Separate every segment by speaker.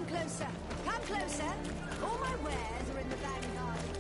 Speaker 1: closer. Come closer. All my wares are in the vanguard.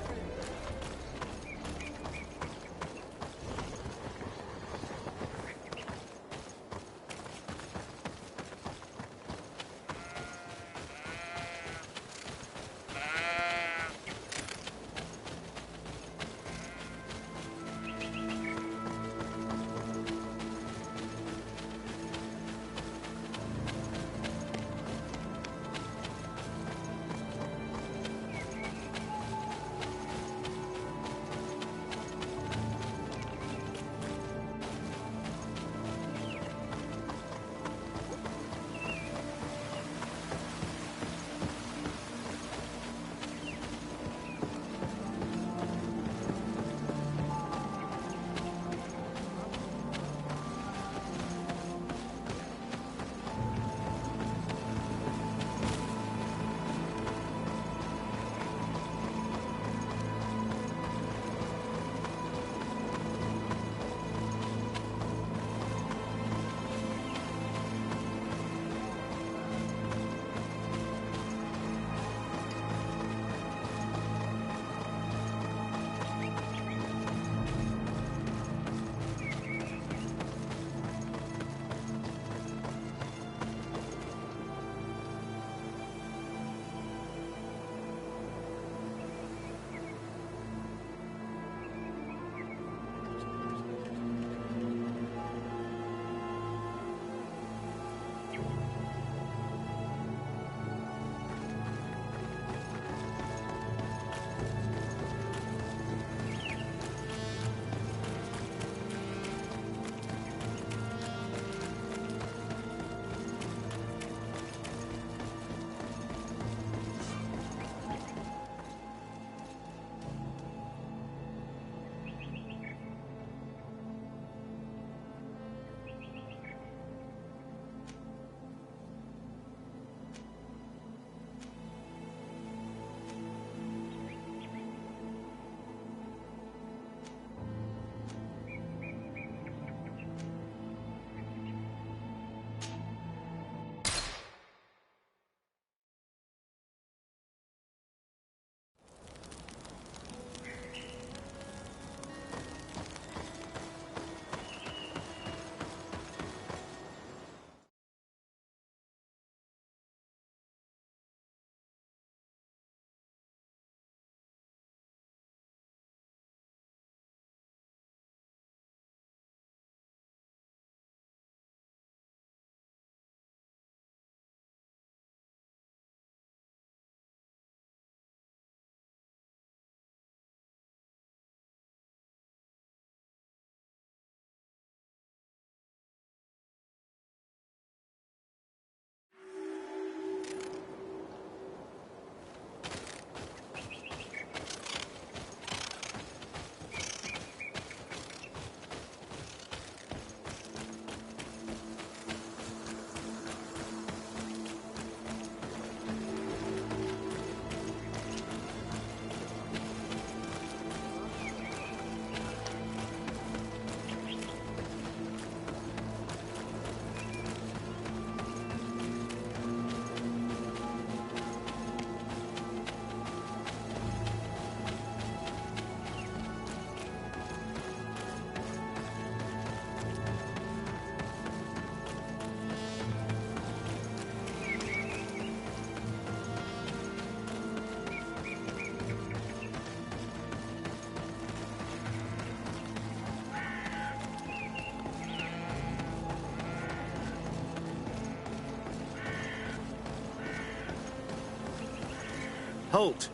Speaker 2: Halt!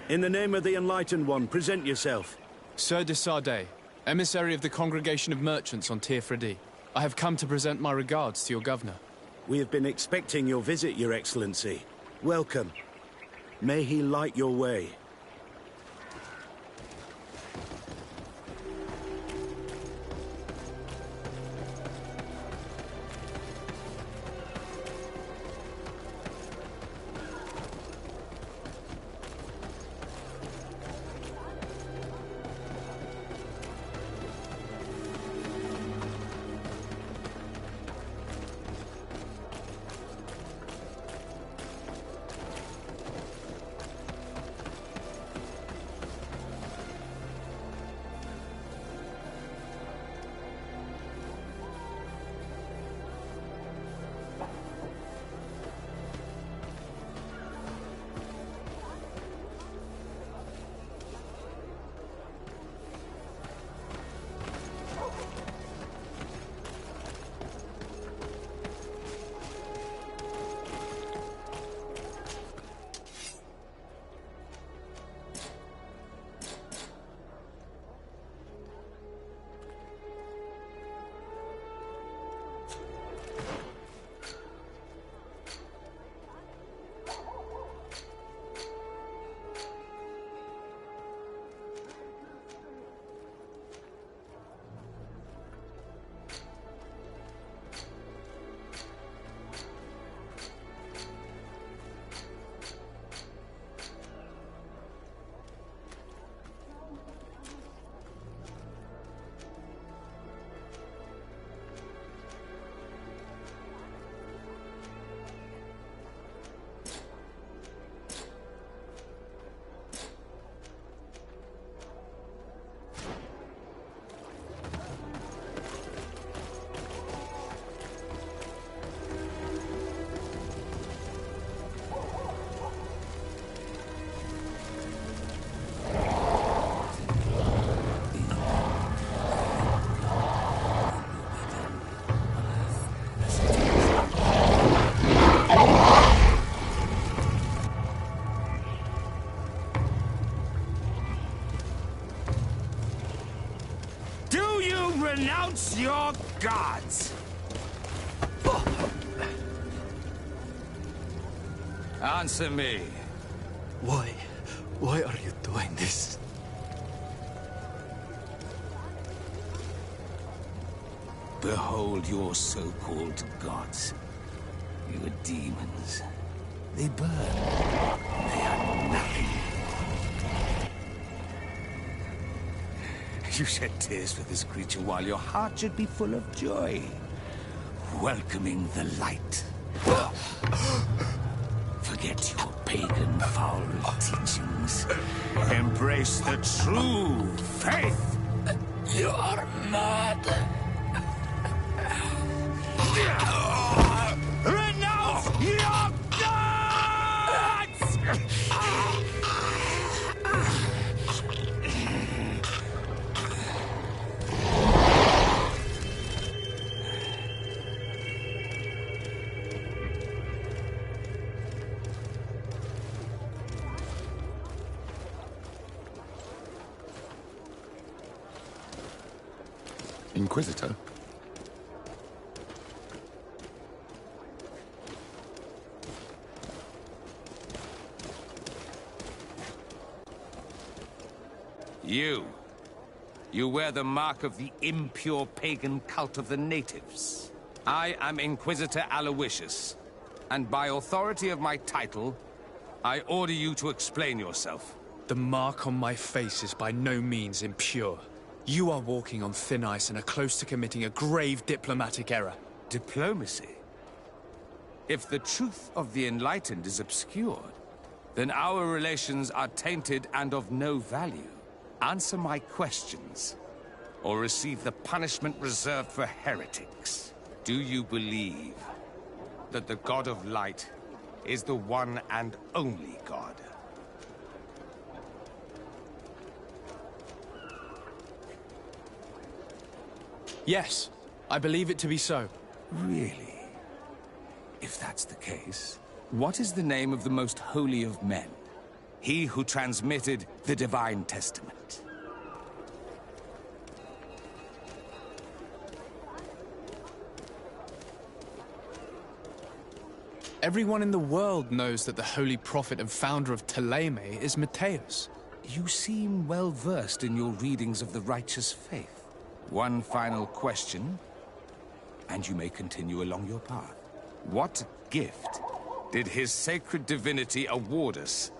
Speaker 2: In the name of the Enlightened One, present yourself.
Speaker 3: Sir de Sardet, emissary of the Congregation of Merchants on Tirfredi. I have come to present my regards to your governor.
Speaker 2: We have been expecting your visit, Your Excellency. Welcome. May he light your way.
Speaker 4: Renounce your gods! Answer me.
Speaker 5: Why? Why are you doing this?
Speaker 4: Behold your so-called gods. Your demons. They burn. They are nothing. You shed tears for this creature while your heart should be full of joy. Welcoming the light. Forget your pagan foul teachings. Embrace the true faith.
Speaker 5: You are mad.
Speaker 4: Renounce your gods!
Speaker 6: Inquisitor?
Speaker 4: You wear the mark of the impure pagan cult of the natives. I am Inquisitor Aloysius, and by authority of my title, I order you to explain yourself.
Speaker 3: The mark on my face is by no means impure. You are walking on thin ice and are close to committing a grave diplomatic error.
Speaker 4: Diplomacy? If the truth of the Enlightened is obscured, then our relations are tainted and of no value. Answer my questions, or receive the punishment reserved for heretics. Do you believe that the God of Light is the one and only God?
Speaker 3: Yes, I believe it to be so.
Speaker 4: Really? If that's the case, what is the name of the most holy of men? He who transmitted the Divine Testament.
Speaker 3: Everyone in the world knows that the holy prophet and founder of Thélème is Matthäus.
Speaker 4: You seem well versed in your readings of the righteous faith. One final question, and you may continue along your path. What gift did his sacred divinity award us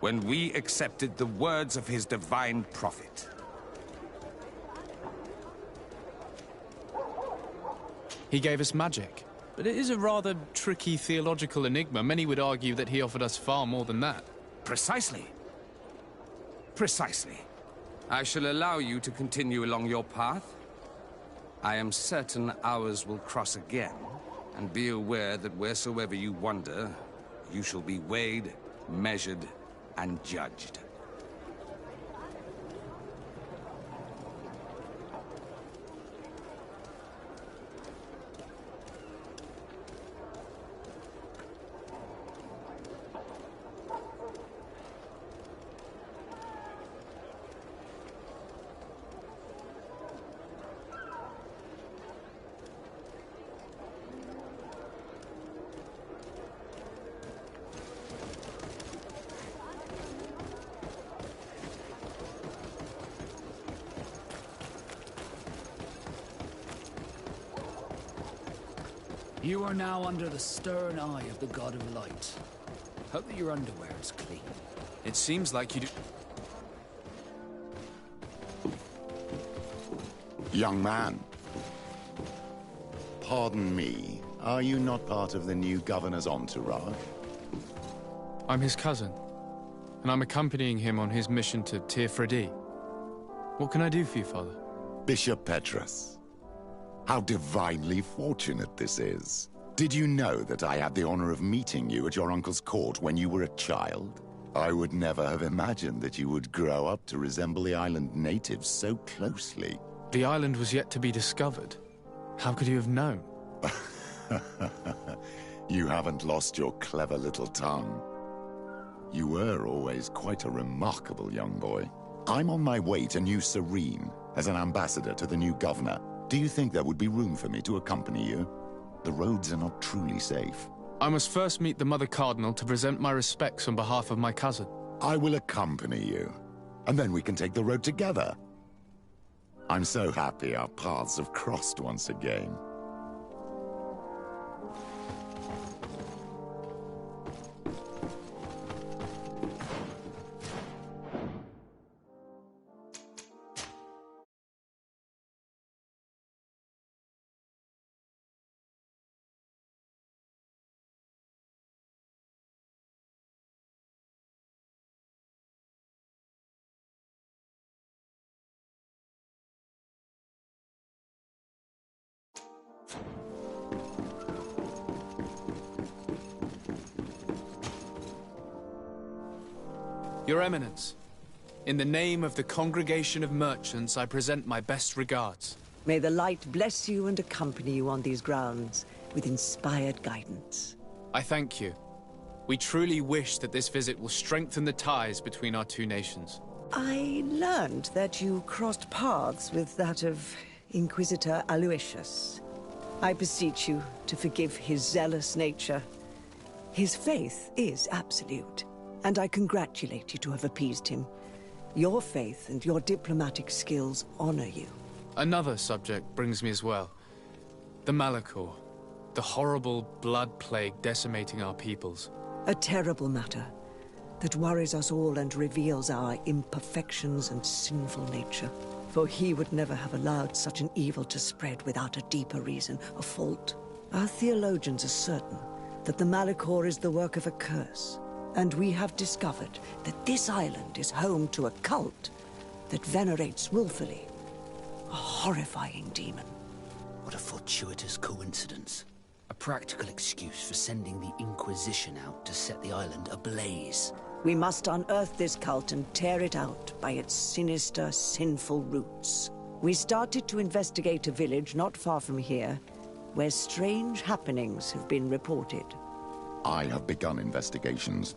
Speaker 4: when we accepted the words of his divine prophet?
Speaker 3: He gave us magic, but it is a rather tricky theological enigma. Many would argue that he offered us far more than that.
Speaker 4: Precisely. Precisely. I shall allow you to continue along your path. I am certain ours will cross again, and be aware that wheresoever you wander, you shall be weighed, measured, and judged.
Speaker 7: You are now under the stern eye of the God of Light. Hope that your underwear is clean.
Speaker 3: It seems like you do...
Speaker 6: Young man. Pardon me, are you not part of the new governor's entourage?
Speaker 3: I'm his cousin, and I'm accompanying him on his mission to Teer Fradee. What can I do for you, Father?
Speaker 6: Bishop Petrus. How divinely fortunate this is. Did you know that I had the honor of meeting you at your uncle's court when you were a child? I would never have imagined that you would grow up to resemble the island natives so closely.
Speaker 3: The island was yet to be discovered. How could you have known?
Speaker 6: You haven't lost your clever little tongue. You were always quite a remarkable young boy. I'm on my way to New Serene as an ambassador to the new governor. Do you think there would be room for me to accompany you? The roads are not truly safe.
Speaker 3: I must first meet the Mother Cardinal to present my respects on behalf of my cousin.
Speaker 6: I will accompany you, and then we can take the road together. I'm so happy our paths have crossed once again.
Speaker 3: Your Eminence, in the name of the Congregation of Merchants, I present my best regards.
Speaker 8: May the light bless you and accompany you on these grounds with inspired guidance.
Speaker 3: I thank you. We truly wish that this visit will strengthen the ties between our two nations.
Speaker 8: I learned that you crossed paths with that of Inquisitor Aloysius. I beseech you to forgive his zealous nature. His faith is absolute, and I congratulate you to have appeased him. Your faith and your diplomatic skills honor you.
Speaker 3: Another subject brings me as well. The Malachor, the horrible blood plague decimating our peoples.
Speaker 8: A terrible matter that worries us all and reveals our imperfections and sinful nature. For he would never have allowed such an evil to spread without a deeper reason, a fault. Our theologians are certain that the Malachor is the work of a curse, and we have discovered that this island is home to a cult that venerates willfully a horrifying demon.
Speaker 7: What a fortuitous coincidence. A practical excuse for sending the Inquisition out to set the island ablaze.
Speaker 8: We must unearth this cult and tear it out by its sinister, sinful roots. We started to investigate a village not far from here, where strange happenings have been reported.
Speaker 6: I have begun investigations,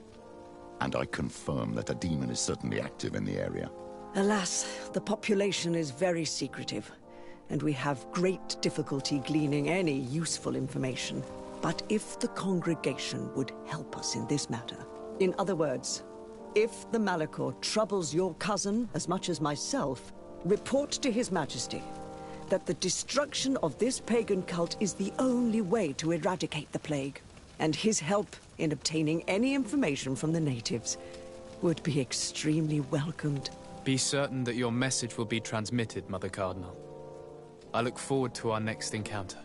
Speaker 6: and I confirm that a demon is certainly active in the area.
Speaker 8: Alas, the population is very secretive, and we have great difficulty gleaning any useful information. But if the congregation would help us in this matter, in other words, if the Malachor troubles your cousin as much as myself, report to His Majesty that the destruction of this pagan cult is the only way to eradicate the plague, and his help in obtaining any information from the natives would be extremely welcomed.
Speaker 3: Be certain that your message will be transmitted, Mother Cardinal. I look forward to our next encounter.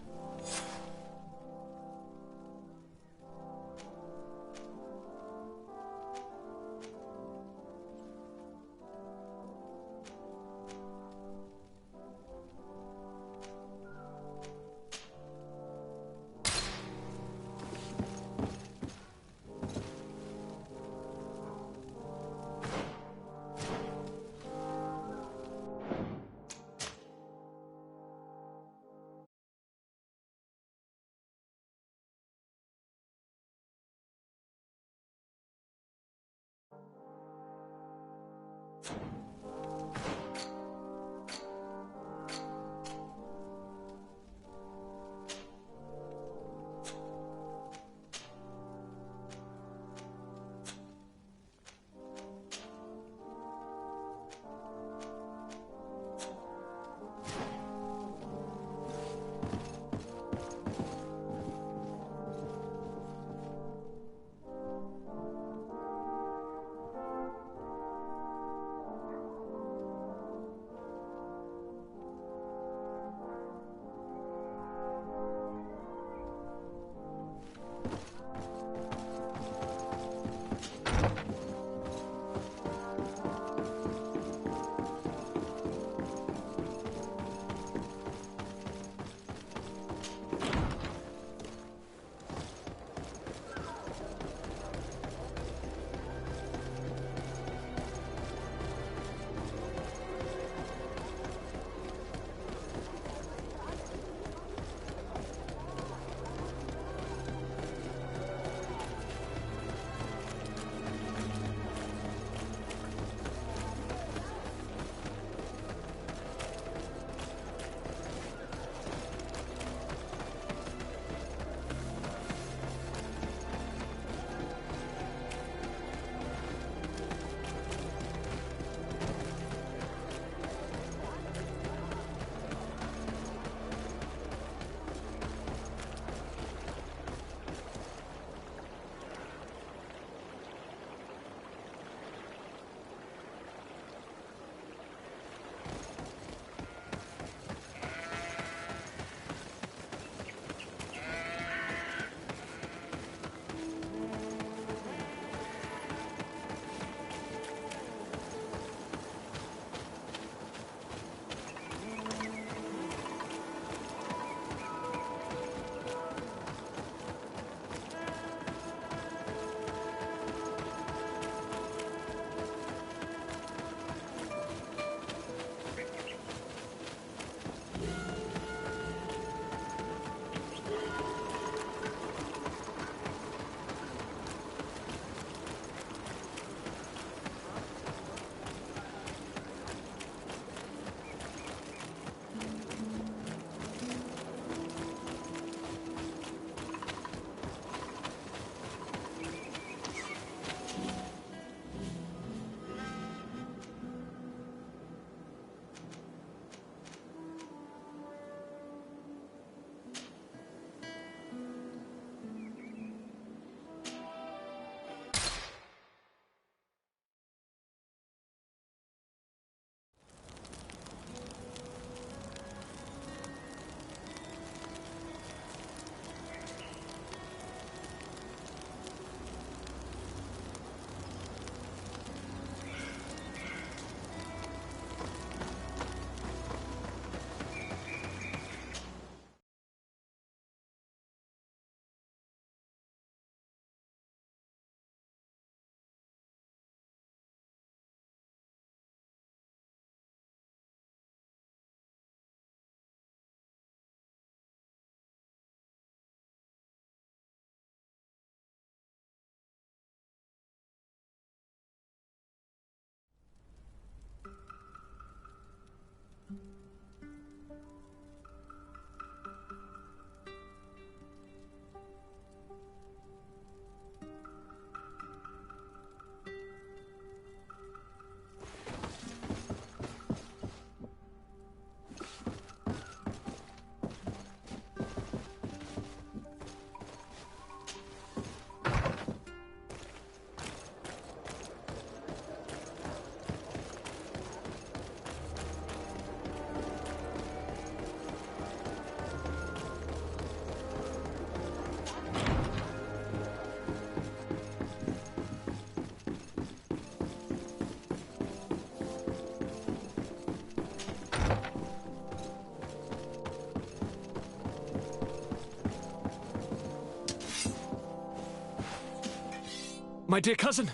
Speaker 5: My dear cousin,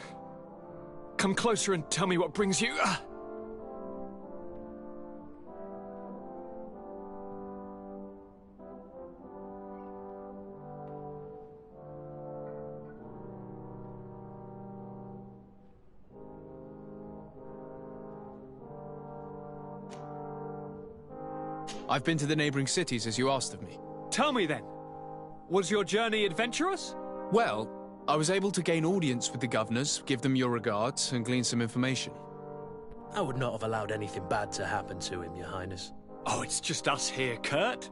Speaker 5: come closer and tell me what brings you...
Speaker 3: I've been to the neighboring cities as you asked of me.
Speaker 5: Tell me then, was your journey adventurous?
Speaker 3: Well, I was able to gain audience with the governors, give them your regards, and glean some information.
Speaker 9: I would not have allowed anything bad to happen to him, Your Highness.
Speaker 5: Oh, it's just us here, Kurt.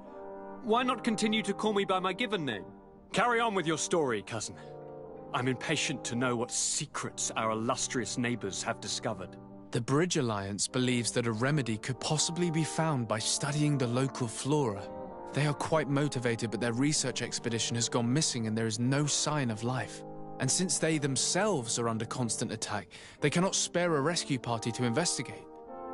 Speaker 5: Why not continue to call me by my given name? Carry on with your story, cousin. I'm impatient to know what secrets our illustrious neighbors have discovered.
Speaker 3: The Bridge Alliance believes that a remedy could possibly be found by studying the local flora. They are quite motivated, but their research expedition has gone missing and there is no sign of life. And since they themselves are under constant attack, they cannot spare a rescue party to investigate.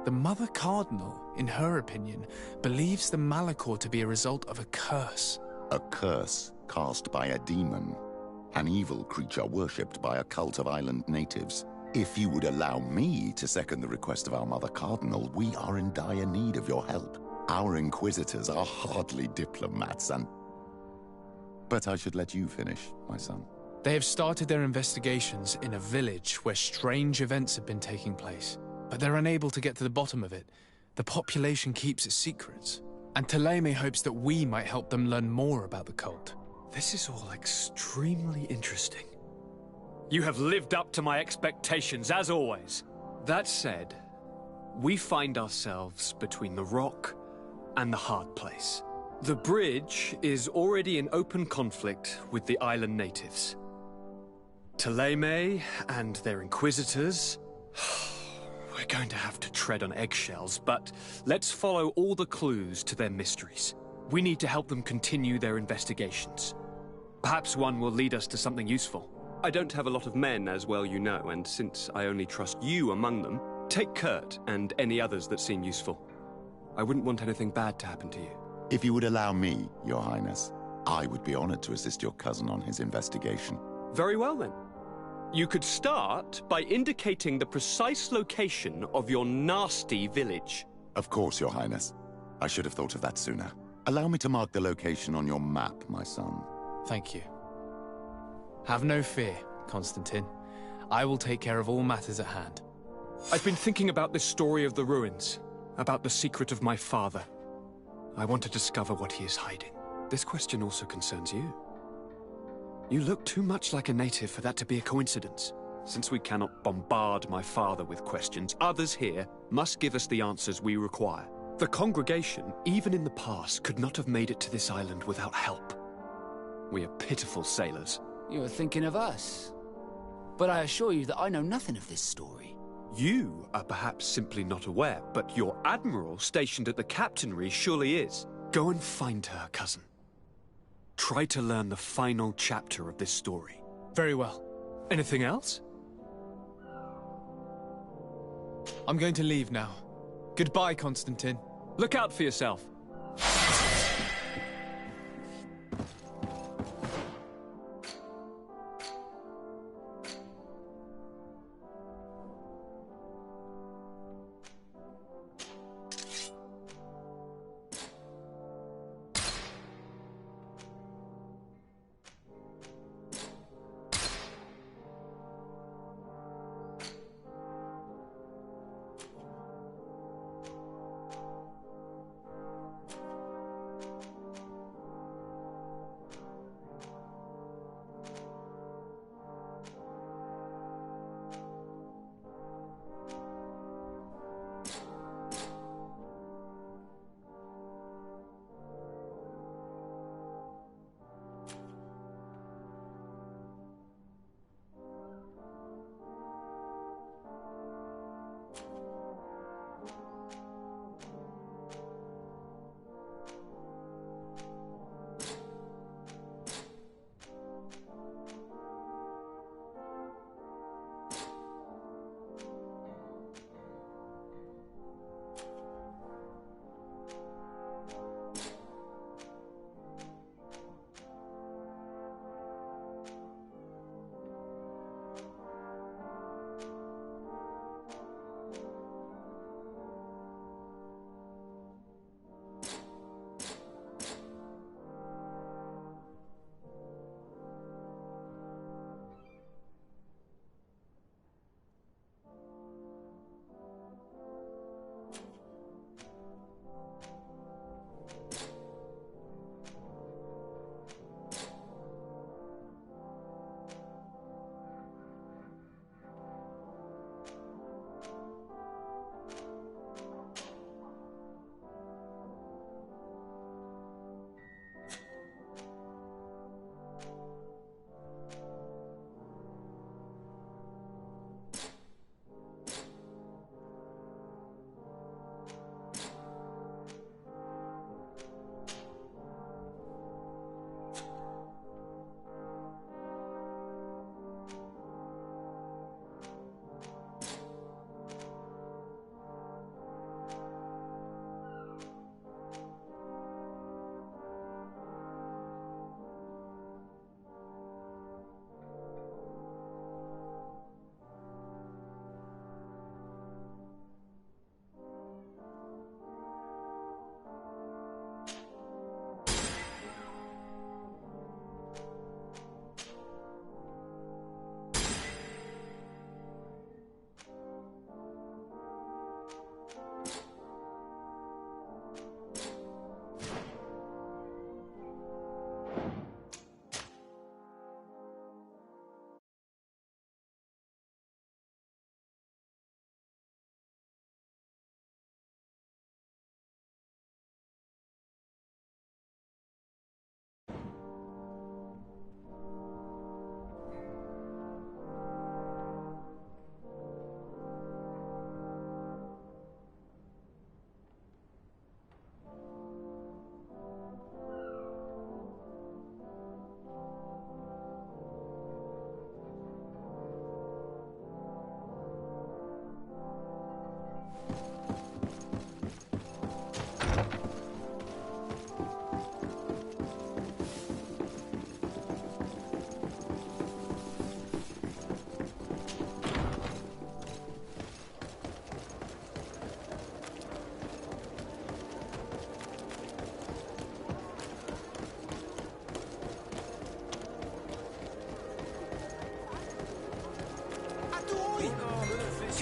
Speaker 3: The Mother Cardinal, in her opinion, believes the Malachor to be a result of a curse.
Speaker 6: A curse cast by a demon. An evil creature worshipped by a cult of island natives. If you would allow me to second the request of our Mother Cardinal, we are in dire need of your help. Our Inquisitors are hardly diplomats and... But I should let you finish, my son.
Speaker 3: They have started their investigations in a village where strange events have been taking place, but they're unable to get to the bottom of it. The population keeps its secrets, and Thélème hopes that we might help them learn more about the cult.
Speaker 5: This is all extremely interesting. You have lived up to my expectations, as always. That said, we find ourselves between the rock and the hard place. The bridge is already in open conflict with the island natives. Thélème and their Inquisitors... We're going to have to tread on eggshells, but let's follow all the clues to their mysteries. We need to help them continue their investigations. Perhaps one will lead us to something useful. I don't have a lot of men, as well you know, and since I only trust you among them, take Kurt and any others that seem useful. I wouldn't want anything bad to happen to you.
Speaker 6: If you would allow me, Your Highness, I would be honored to assist your cousin on his investigation.
Speaker 5: Very well, then. You could start by indicating the precise location of your nasty village.
Speaker 6: Of course, Your Highness. I should have thought of that sooner. Allow me to mark the location on your map, my son.
Speaker 3: Thank you. Have no fear, Constantine. I will take care of all matters at hand.
Speaker 5: I've been thinking about this story of the ruins, about the secret of my father. I want to discover what he is hiding. This question also concerns you. You look too much like a native for that to be a coincidence. Since we cannot bombard my father with questions, others here must give us the answers we require. The congregation, even in the past, could not have made it to this island without help. We are pitiful sailors.
Speaker 7: You are thinking of us. But I assure you that I know nothing of this story.
Speaker 5: You are perhaps simply not aware, but your admiral stationed at the captainry surely is. Go and find her, cousin. Try to learn the final chapter of this story.
Speaker 3: Very well.
Speaker 5: Anything else?
Speaker 3: I'm going to leave now. Goodbye, Constantine.
Speaker 5: Look out for yourself.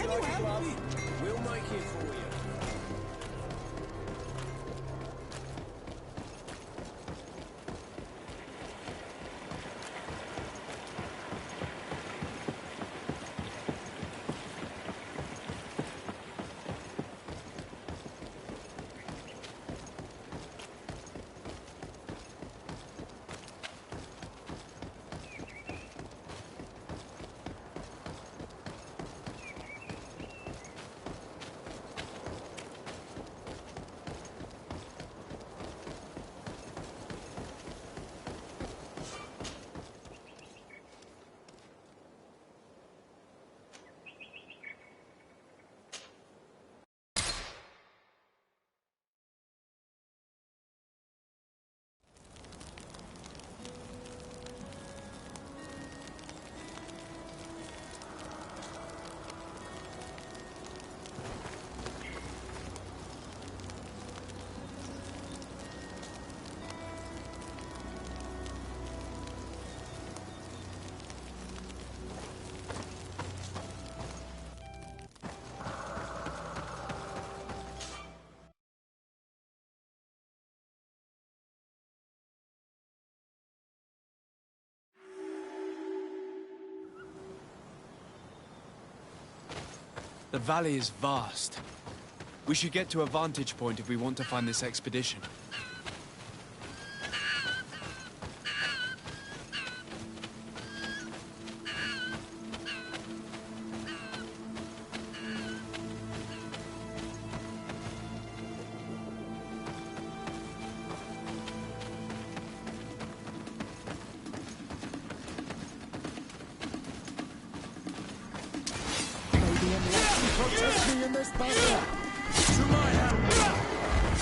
Speaker 2: like a glove? We'll make it for you.
Speaker 3: The valley is vast. We should get to a vantage point if we want to find this expedition.
Speaker 6: Protect me in this battle!
Speaker 2: To my hand!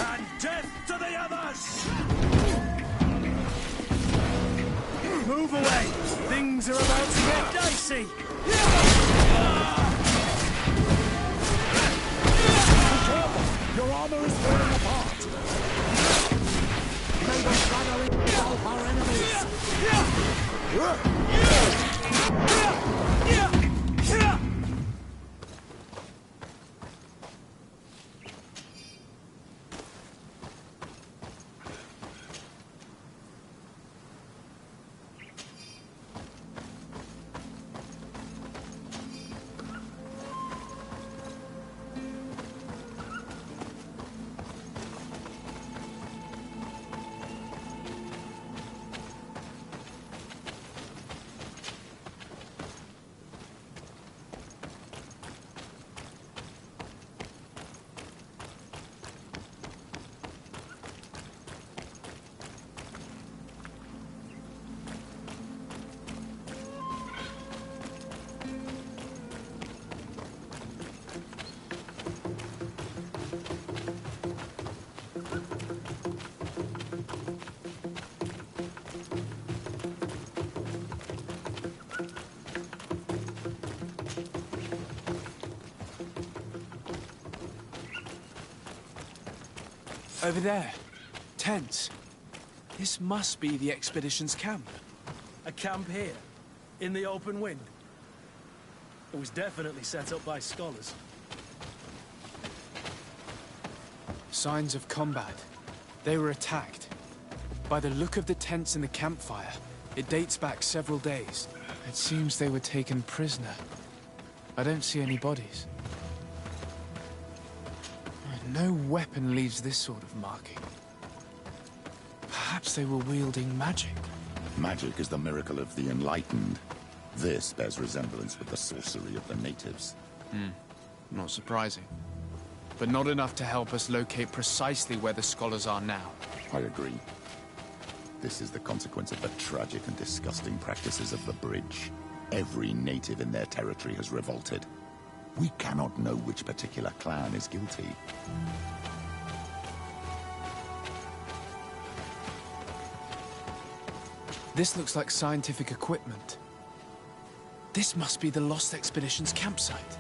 Speaker 2: And death to the others! Move away! Things are about to get dicey! Be careful! Your armor is falling apart! May the shadow engulf our enemies!
Speaker 3: Over there. Tents. This must be the expedition's camp.
Speaker 9: A camp here, in the open wind. It was definitely set up by scholars.
Speaker 3: Signs of combat. They were attacked. By the look of the tents and the campfire, it dates back several days. It seems they were taken prisoner. I don't see any bodies. No weapon leaves this sort of marking. Perhaps they were wielding magic.
Speaker 6: Magic is the miracle of the enlightened. This bears resemblance with the sorcery of the natives.
Speaker 3: Not surprising. But not enough to help us locate precisely where the scholars are now.
Speaker 6: I agree. This is the consequence of the tragic and disgusting practices of the Bridge. Every native in their territory has revolted. We cannot know which particular clan is guilty.
Speaker 3: This looks like scientific equipment. This must be the Lost Expedition's campsite.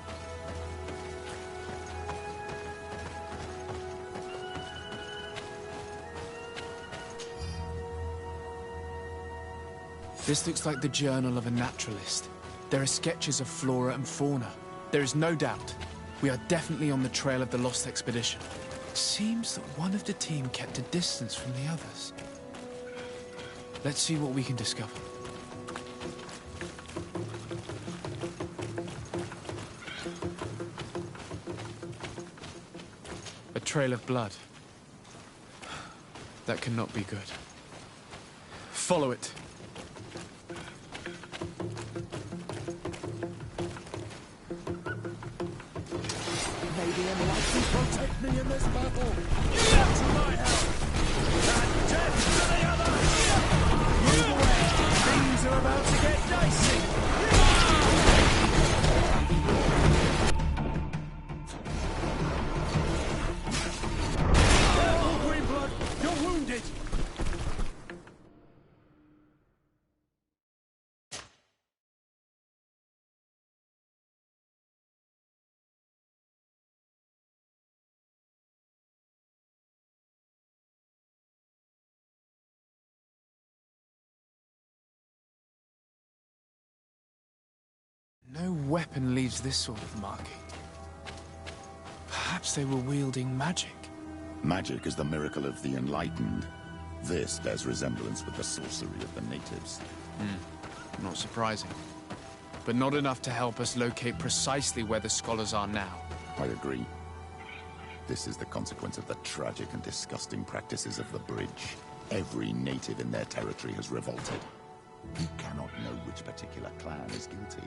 Speaker 3: This looks like the journal of a naturalist. There are sketches of flora and fauna. There is no doubt. We are definitely on the trail of the lost expedition. Seems that one of the team kept a distance from the others. Let's see what we can discover. A trail of blood. That cannot be good. Follow it.
Speaker 2: Maybe enlighten protect me in this battle. To my help. And death to the others! Move away. Things are about to get dicey. Careful, Greenblood. You're wounded.
Speaker 3: No weapon leaves this sort of marking. Perhaps they were wielding magic.
Speaker 6: Magic is the miracle of the enlightened. This bears resemblance with the sorcery of the natives.
Speaker 3: Not surprising. But not enough to help us locate precisely where the scholars are now.
Speaker 6: I agree. This is the consequence of the tragic and disgusting practices of the bridge. Every native in their territory has revolted. You cannot know which particular clan is guilty.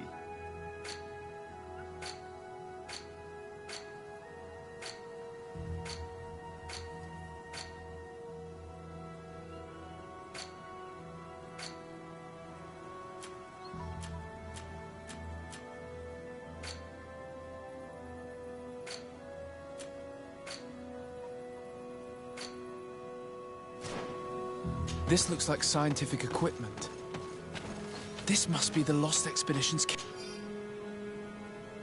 Speaker 3: This looks like scientific equipment. This must be the Lost Expedition's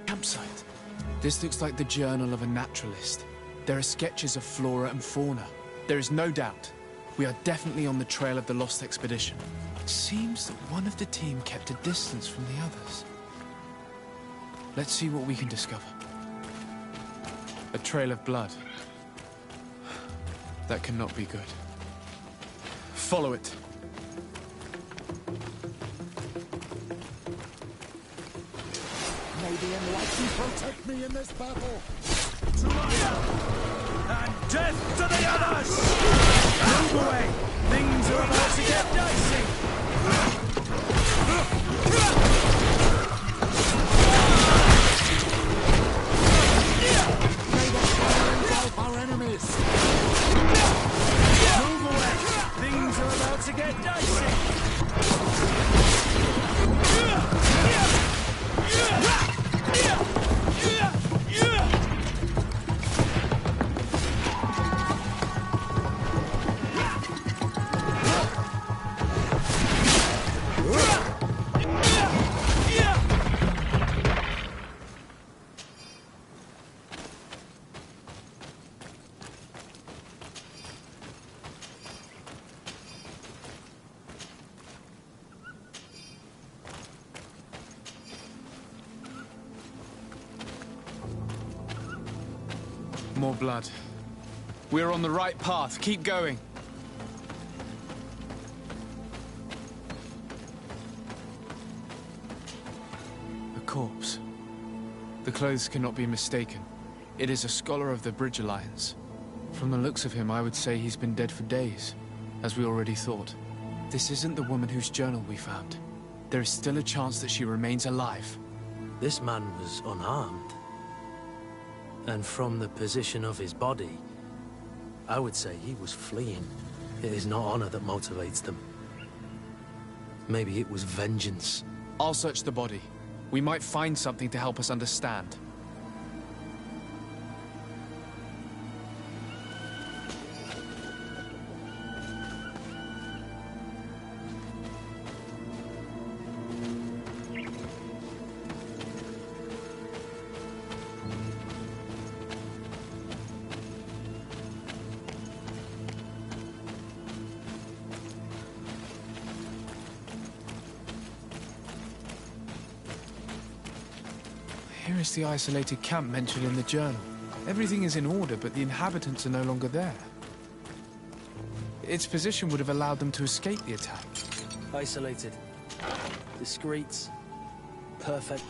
Speaker 3: campsite. This looks like the journal of a naturalist. There are sketches of flora and fauna. There is no doubt. We are definitely on the trail of the Lost Expedition. It seems that one of the team kept a distance from the others. Let's see what we can discover. A trail of blood. That cannot be good. Follow it.
Speaker 2: Maybe enlighten protect me in this battle. To my help. And death to the others! Move away. Things are about to get dicey. May the fire engulf our enemies. Move away. Things are about to get dicey.
Speaker 3: More blood. We're on the right path. Keep going. A corpse. The clothes cannot be mistaken. It is a scholar of the Bridge Alliance. From the looks of him, I would say he's been dead for days, as we already thought. This isn't the woman whose journal we found. There is still a chance that she remains alive.
Speaker 9: This man was unarmed. And from the position of his body, I would say he was fleeing. It is not honor that motivates them. Maybe it was vengeance.
Speaker 3: I'll search the body. We might find something to help us understand. Here is the isolated camp mentioned in the journal. Everything is in order, but the inhabitants are no longer there. Its position would have allowed them to escape the attack.
Speaker 9: Isolated. Discreet. Perfect.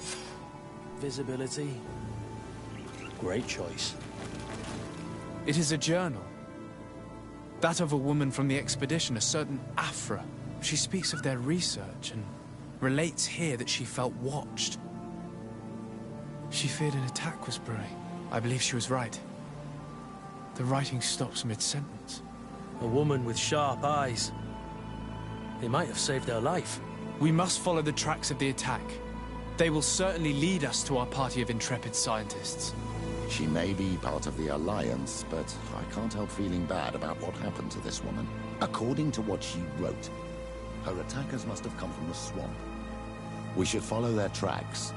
Speaker 9: Visibility. Great choice.
Speaker 3: It is a journal. That of a woman from the expedition, a certain Afra. She speaks of their research and relates here that she felt watched. She feared an attack was brewing. I believe she was right. The writing stops mid-sentence.
Speaker 9: A woman with sharp eyes. They might have saved her life.
Speaker 3: We must follow the tracks of the attack. They will certainly lead us to our party of intrepid scientists.
Speaker 6: She may be part of the Alliance, but I can't help feeling bad about what happened to this woman. According to what she wrote, her attackers must have come from the swamp. We should follow their tracks.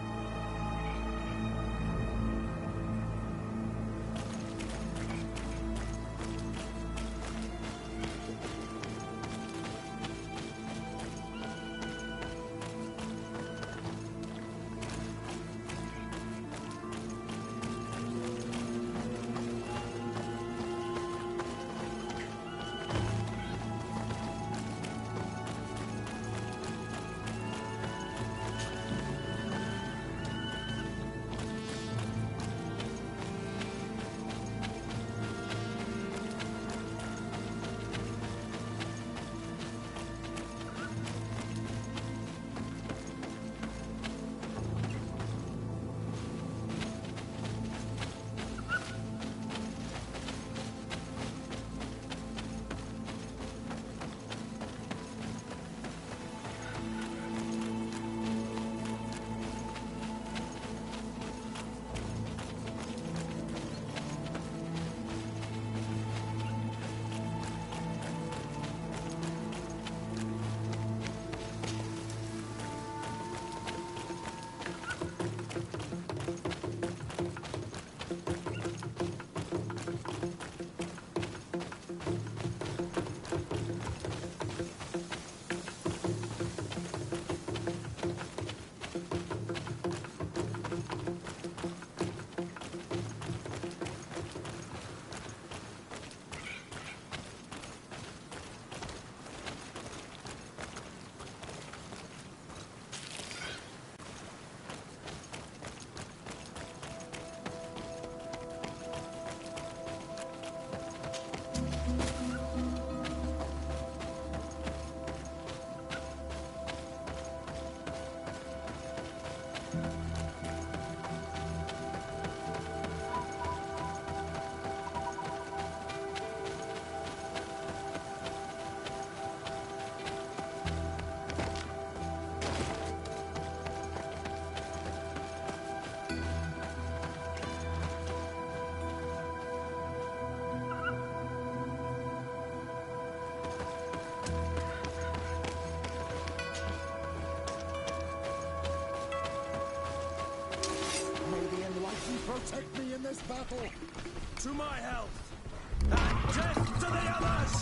Speaker 2: Protect me in this battle! To my health! And death to the others!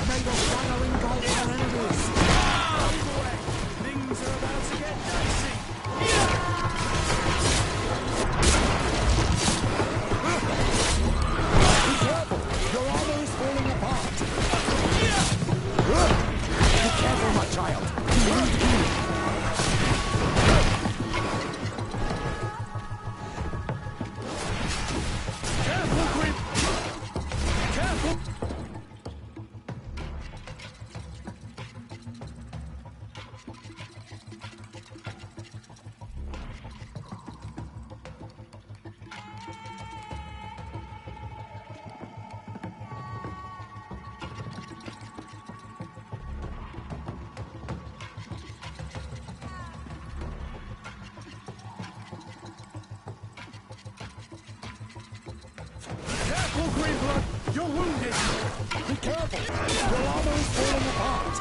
Speaker 2: May the fire engulf our enemies! Move away! Things are about to get dicey! Be careful! Your armor is falling apart! Be careful, my child! You won't heal! Careful, Grim! Careful! Careful, Greedfall! You're wounded! Be careful! Your armor is falling apart!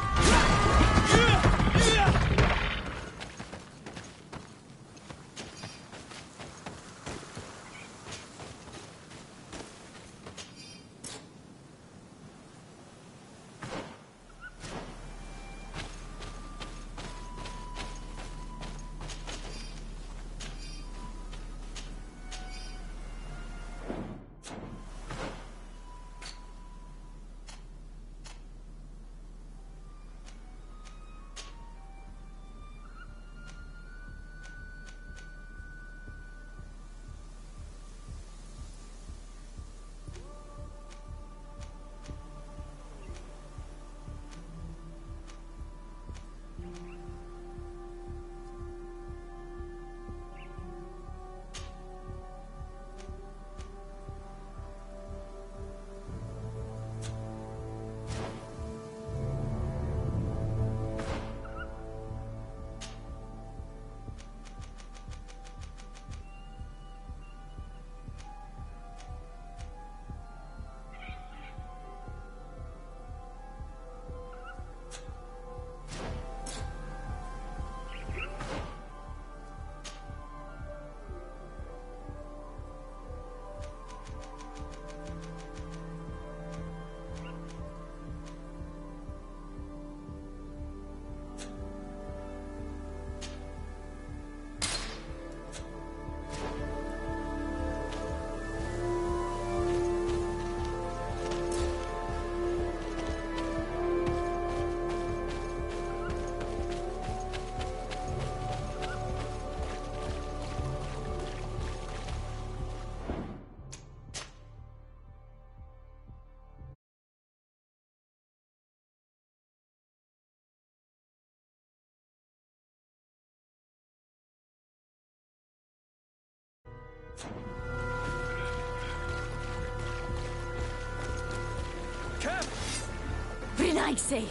Speaker 1: Renaise!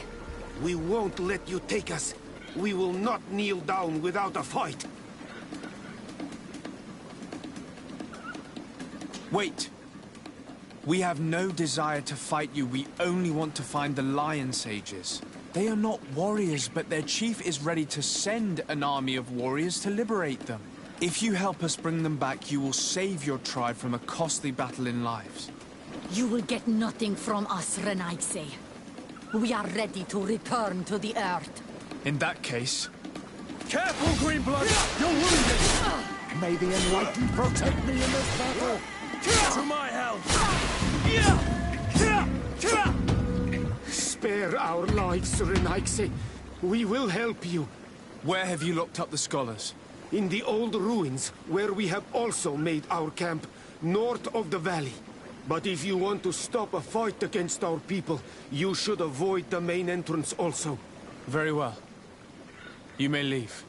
Speaker 10: We won't let you take us. We will not kneel down without a fight.
Speaker 3: Wait. We have no desire to fight you. We only want to find the Lion Sages. They are not warriors, but their chief is ready to send an army of warriors to liberate them. If you help us bring them back, you will save your tribe from a costly battle in lives.
Speaker 1: You will get nothing from us, Renaise. We are ready to return to the Earth.
Speaker 3: In that case...
Speaker 2: Careful, Greenblood! You're wounded!
Speaker 6: May the Enlightened protect me in this battle!
Speaker 2: To my help!
Speaker 10: Spare our lives, Renaise. We will help you.
Speaker 3: Where have you locked up the scholars?
Speaker 10: In the old ruins, where we have also made our camp, north of the valley. But if you want to stop a fight against our people, you should avoid the main entrance also.
Speaker 3: Very well. You may leave.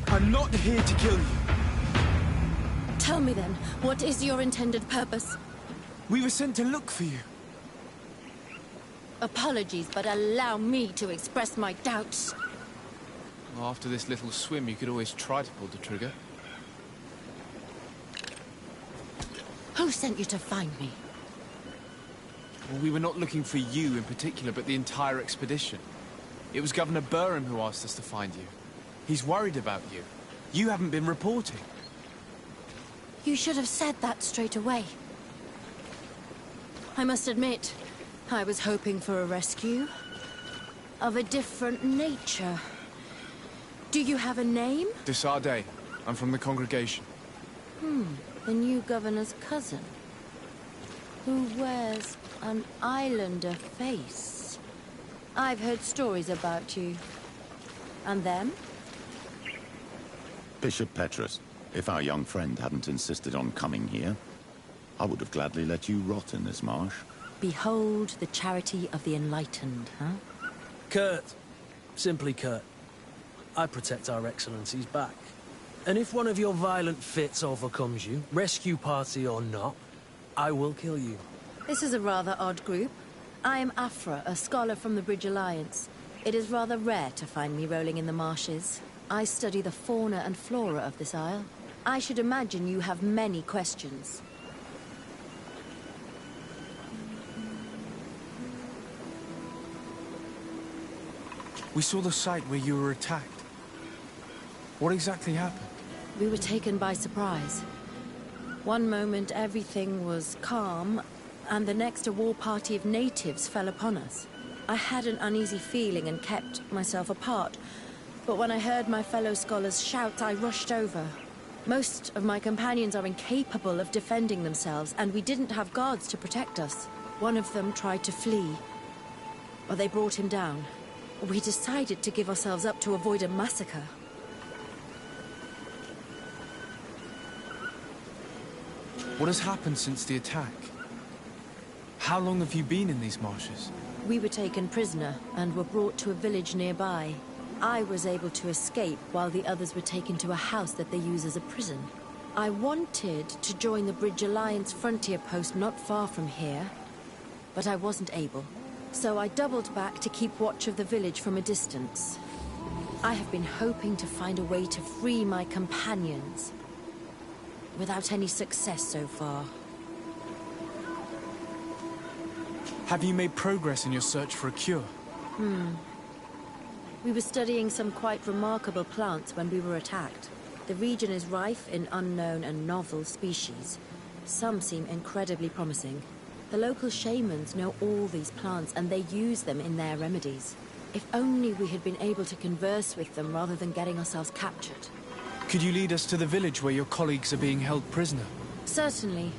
Speaker 3: I'm not here to kill you.
Speaker 1: Tell me then, what is your intended purpose?
Speaker 3: We were sent to look for you.
Speaker 1: Apologies, but allow me to express my doubts.
Speaker 3: Well, after this little swim, you could always try to pull the trigger.
Speaker 1: Who sent you to find me?
Speaker 3: Well, we were not looking for you in particular, but the entire expedition. It was Governor Burham who asked us to find you. He's worried about you. You haven't been reporting.
Speaker 1: You should have said that straight away. I must admit, I was hoping for a rescue. Of a different nature. Do you have a name?
Speaker 3: Desarde. I'm from the congregation.
Speaker 1: The new governor's cousin. Who wears an islander face. I've heard stories about you. And them?
Speaker 6: Bishop Petrus, if our young friend hadn't insisted on coming here, I would have gladly let you rot in this marsh.
Speaker 1: Behold the charity of the enlightened, huh?
Speaker 9: Kurt. Simply Kurt. I protect our excellency's back. And if one of your violent fits overcomes you, rescue party or not, I will kill you.
Speaker 1: This is a rather odd group. I am Afra, a scholar from the Bridge Alliance. It is rather rare to find me rolling in the marshes. I study the fauna and flora of this isle. I should imagine you have many questions.
Speaker 3: We saw the site where you were attacked. What exactly happened?
Speaker 1: We were taken by surprise. One moment everything was calm, and the next a war party of natives fell upon us. I had an uneasy feeling and kept myself apart, but when I heard my fellow scholars shout, I rushed over. Most of my companions are incapable of defending themselves, and we didn't have guards to protect us. One of them tried to flee, but they brought him down. We decided to give ourselves up to avoid a massacre.
Speaker 3: What has happened since the attack? How long have you been in these marshes?
Speaker 1: We were taken prisoner and were brought to a village nearby. I was able to escape while the others were taken to a house that they use as a prison. I wanted to join the Bridge Alliance frontier post not far from here, but I wasn't able. So I doubled back to keep watch of the village from a distance. I have been hoping to find a way to free my companions, without any success so far.
Speaker 3: Have you made progress in your search for a cure?
Speaker 1: We were studying some quite remarkable plants when we were attacked. The region is rife in unknown and novel species. Some seem incredibly promising. The local shamans know all these plants and they use them in their remedies. If only we had been able to converse with them rather than getting ourselves captured.
Speaker 3: Could you lead us to the village where your colleagues are being held prisoner?
Speaker 1: Certainly.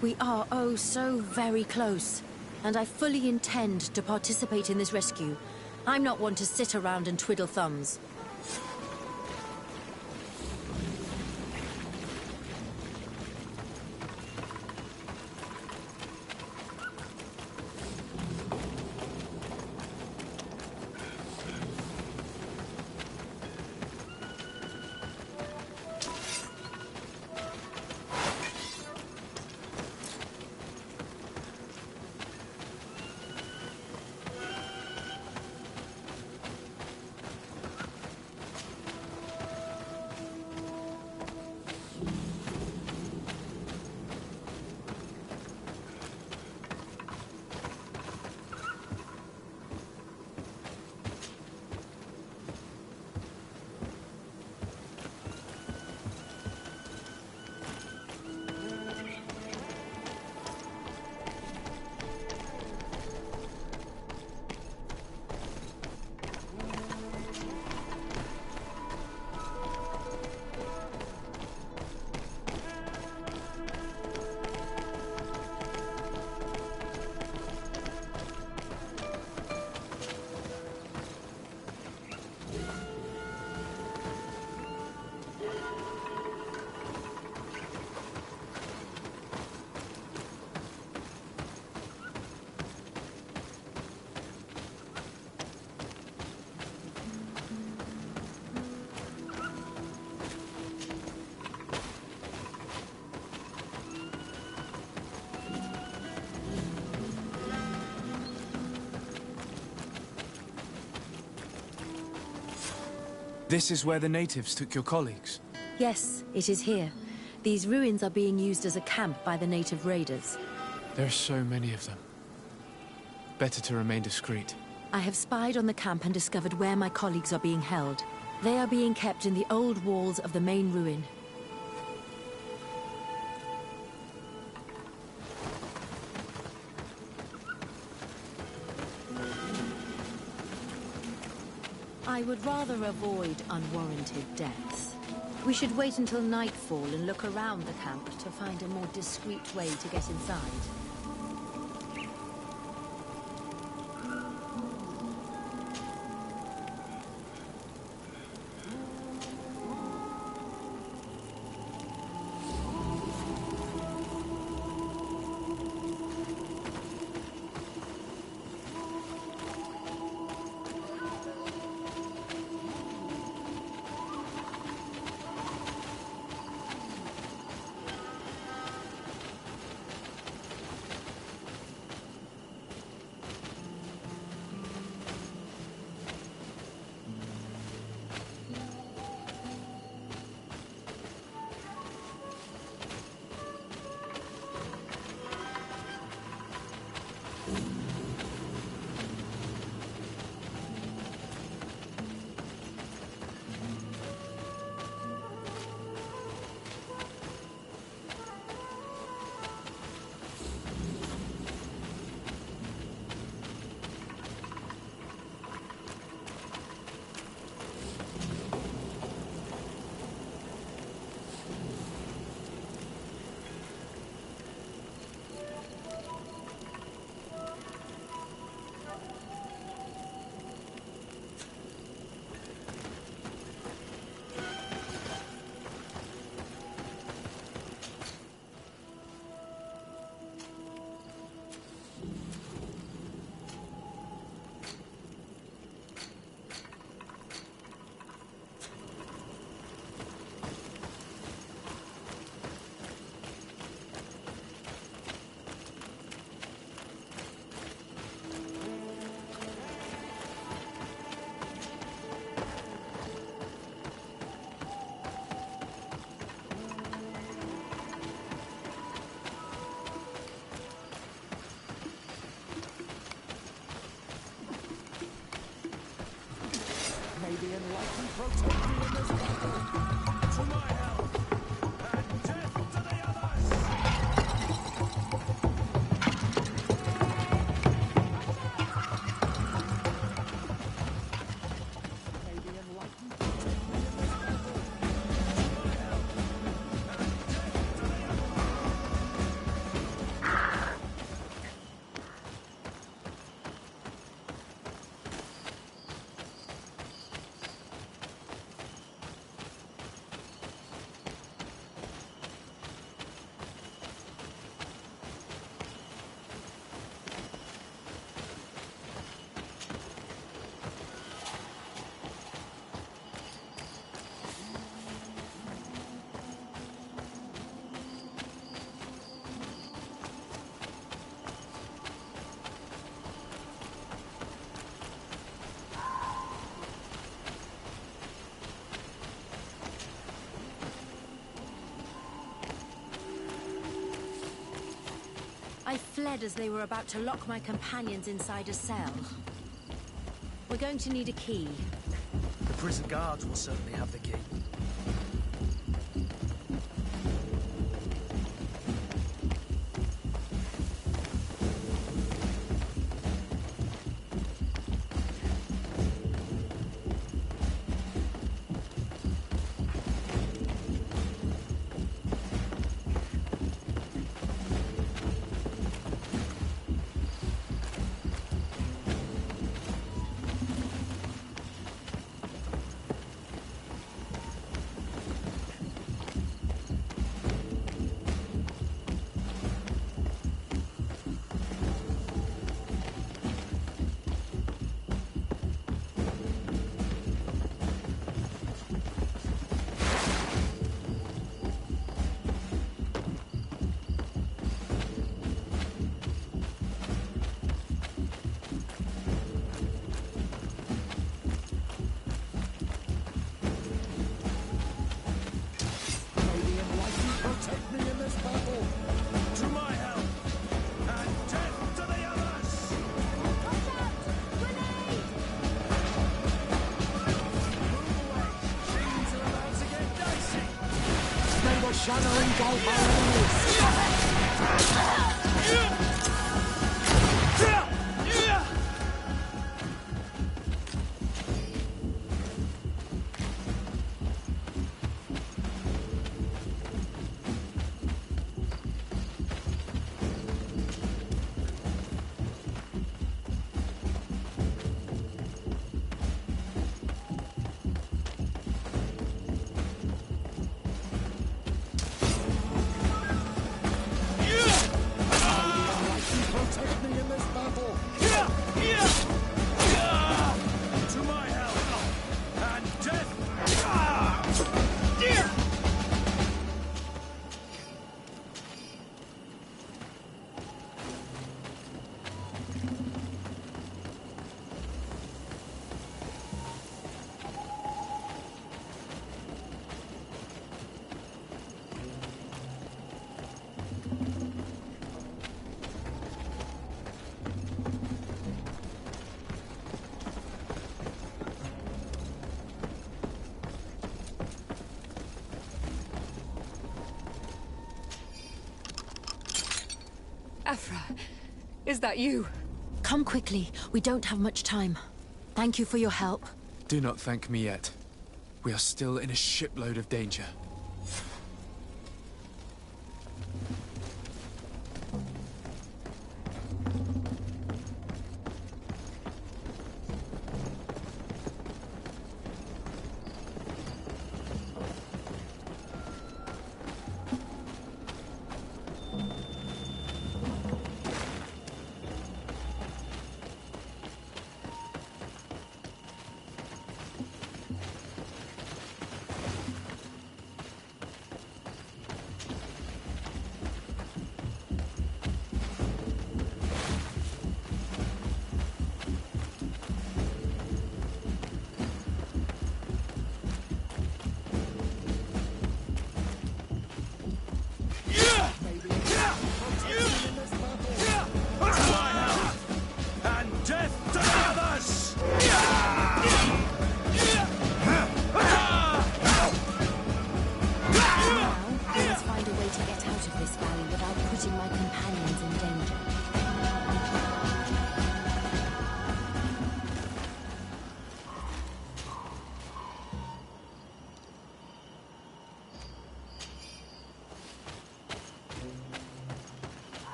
Speaker 1: We are, oh, so very close. And I fully intend to participate in this rescue. I'm not one to sit around and twiddle thumbs.
Speaker 3: This is where the natives took your colleagues?
Speaker 1: Yes, it is here. These ruins are being used as a camp by the native raiders.
Speaker 3: There are so many of them. Better to remain discreet.
Speaker 1: I have spied on the camp and discovered where my colleagues are being held. They are being kept in the old walls of the main ruin. I would rather avoid unwarranted deaths. We should wait until nightfall and look around the camp to find a more discreet way to get inside.
Speaker 2: Maybe enlightened protect me in this battle. To my help, and death to the others! Maybe enlightened protect me in this battle. To my help, and death to the others!
Speaker 1: I fled as they were about to lock my companions inside a cell. We're going to need a key.
Speaker 2: The prison guards will certainly have the key.
Speaker 8: Shuddering goalposts!
Speaker 11: Afra, is that you?
Speaker 1: Come quickly. We don't have much time. Thank you for your help.
Speaker 3: Do not thank me yet. We are still in a shipload of danger.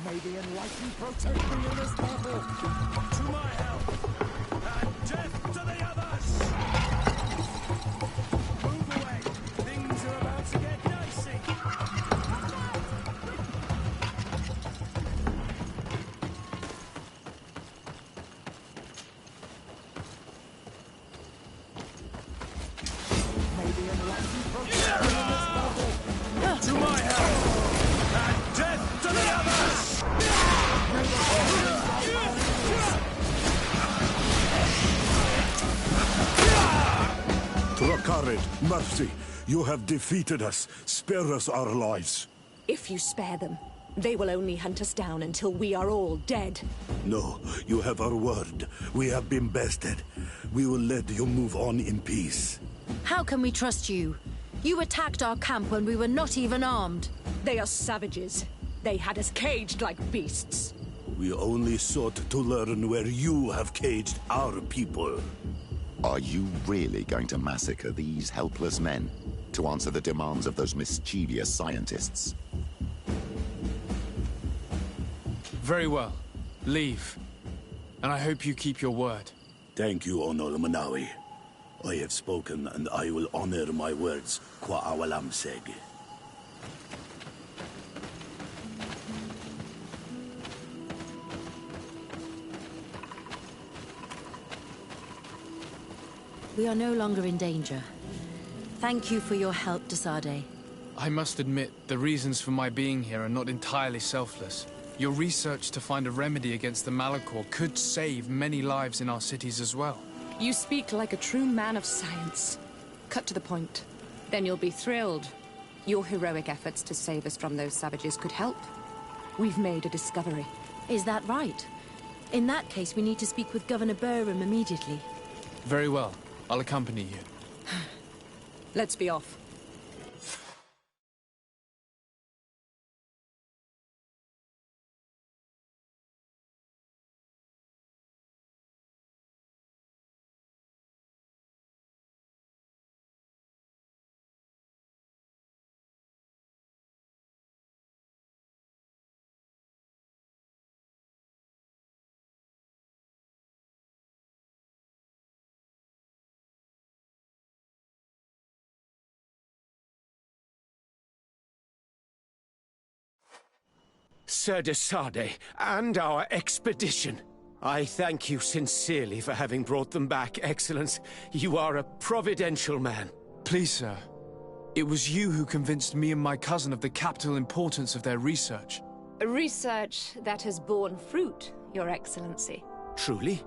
Speaker 2: May the Enlightened protect me in this battle! To my help! And death to the others! Move away! Things are about to get dicey! May the Enlightened protect me in this battle! To my help! And death to the others!
Speaker 12: Trakarid, mercy, you have defeated us. Spare us our lives.
Speaker 13: If you spare them, they will only hunt us down until we are all dead.
Speaker 12: No, you have our word. We have been bested. We will let you move on in peace.
Speaker 1: How can we trust you? You attacked our camp when we were not even armed.
Speaker 13: They are savages. They had us caged like beasts.
Speaker 12: We only sought to learn where you have caged our people.
Speaker 6: Are you really going to massacre these helpless men to answer the demands of those mischievous scientists?
Speaker 3: Very well. Leave. And I hope you keep your word.
Speaker 12: Thank you, Onol Manawi. I have spoken, and I will honor my words, Kwa awalam seg.
Speaker 1: We are no longer in danger. Thank you for your help, Desade.
Speaker 3: I must admit, the reasons for my being here are not entirely selfless. Your research to find a remedy against the Malachor could save many lives in our cities as well.
Speaker 11: You speak like a true man of science. Cut to the point. Then you'll be thrilled. Your heroic efforts to save us from those savages could help. We've made a discovery.
Speaker 1: Is that right? In that case, we need to speak with Governor Burham immediately.
Speaker 3: Very well. I'll accompany you.
Speaker 13: Let's be off.
Speaker 10: Sir Desade, and our expedition. I thank you sincerely for having brought them back, Excellence. You are a providential man.
Speaker 3: Please, sir. It was you who convinced me and my cousin of the capital importance of their research.
Speaker 11: Research that has borne fruit, Your Excellency.
Speaker 10: Truly?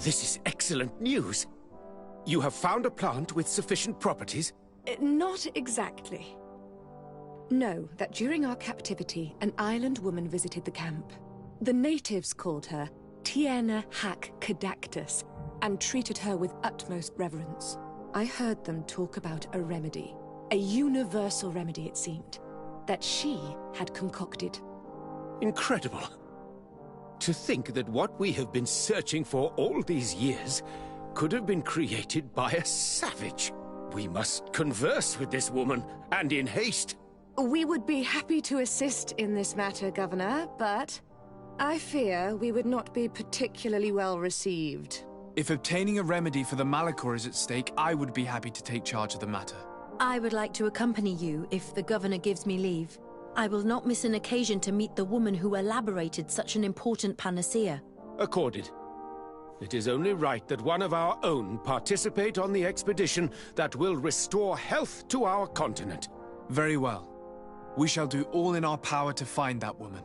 Speaker 10: This is excellent news. You have found a plant with sufficient properties?
Speaker 11: Not exactly. Know that during our captivity, an island woman visited the camp. The natives called her Tiena Hack Kadactus and treated her with utmost reverence. I heard them talk about a remedy, a universal remedy it seemed, that she had concocted.
Speaker 10: Incredible. To think that what we have been searching for all these years could have been created by a savage. We must converse with this woman, and in haste.
Speaker 11: We would be happy to assist in this matter, Governor, but I fear we would not be particularly well received.
Speaker 3: If obtaining a remedy for the Malachor is at stake, I would be happy to take charge of the matter.
Speaker 1: I would like to accompany you if the Governor gives me leave. I will not miss an occasion to meet the woman who elaborated such an important panacea.
Speaker 10: Accorded. It is only right that one of our own participate on the expedition that will restore health to our continent.
Speaker 3: Very well. We shall do all in our power to find that woman.